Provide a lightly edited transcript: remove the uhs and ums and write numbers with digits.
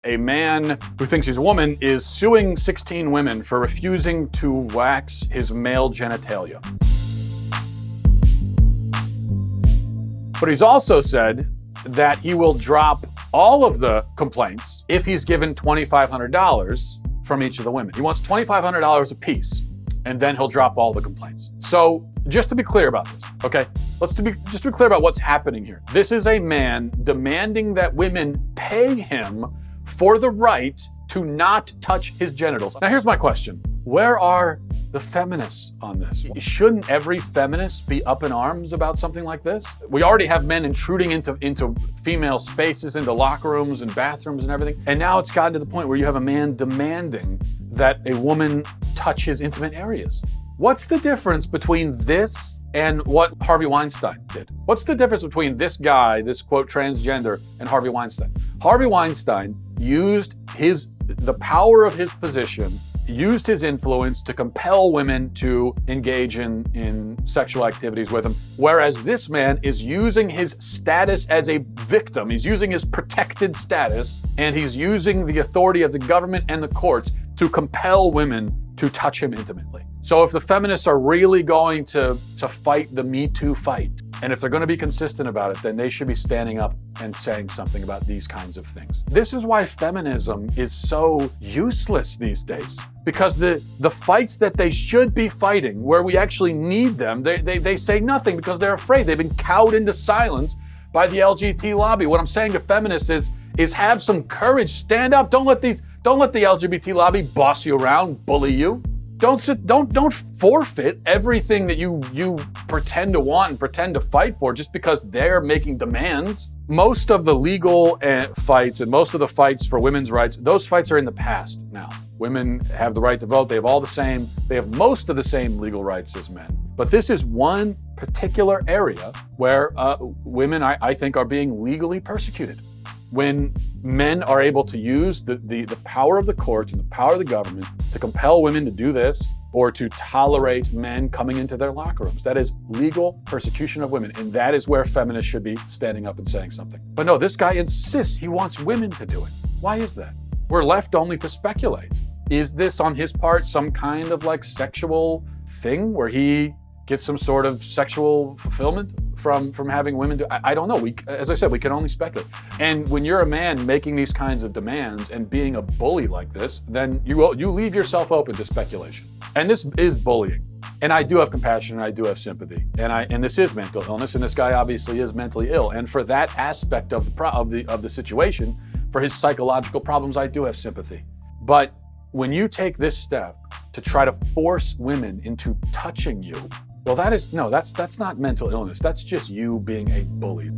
A man who thinks he's a woman is suing 16 women for refusing to wax his male genitalia. But he's also said that he will drop all of the complaints if he's given $2,500 from each of the women. He wants $2,500 apiece, and then he'll drop all the complaints. So just to be clear about this, okay? Just to be clear about what's happening here. This is a man demanding that women pay him for the right to not touch his genitals. Now here's my question. Where are the feminists on this? Shouldn't every feminist be up in arms about something like this? We already have men intruding into female spaces, into locker rooms and bathrooms and everything. And now it's gotten to the point where you have a man demanding that a woman touch his intimate areas. What's the difference between this and what Harvey Weinstein did? What's the difference between this guy, this quote transgender, and Harvey Weinstein? Harvey Weinstein used the power of his position, used his influence to compel women to engage in sexual activities with him, whereas this man is using his status as a victim. He's using his protected status, and he's using the authority of the government and the courts to compel women to touch him intimately. So if the feminists are really going to fight the Me Too fight, and if they're going to be consistent about it, then they should be standing up and saying something about these kinds of things. This is why feminism is so useless these days. Because the fights that they should be fighting, where we actually need them, they say nothing because they're afraid. They've been cowed into silence by the LGBT lobby. What I'm saying to feminists is have some courage, stand up. Don't let the LGBT lobby boss you around, bully you. Don't forfeit everything that you pretend to want and pretend to fight for just because they're making demands. Most of the legal fights and most of the fights for women's rights, those fights are in the past now. Women have the right to vote. They have most of the same legal rights as men. But this is one particular area where women, I think, are being legally persecuted. When men are able to use the power of the courts and the power of the government to compel women to do this or to tolerate men coming into their locker rooms. That is legal persecution of women, and that is where feminists should be standing up and saying something. But no, this guy insists he wants women to do it. Why is that? We're left only to speculate. Is this on his part some kind of like sexual thing where he gets some sort of sexual fulfillment from having women do? I don't know. As I said, we can only speculate. And when you're a man making these kinds of demands and being a bully like this, then you leave yourself open to speculation. And this is bullying. And I do have compassion and I do have sympathy. And this is mental illness, and this guy obviously is mentally ill. And for that aspect of the situation, for his psychological problems, I do have sympathy. But when you take this step to try to force women into touching you, well, that's not mental illness. That's just you being a bully.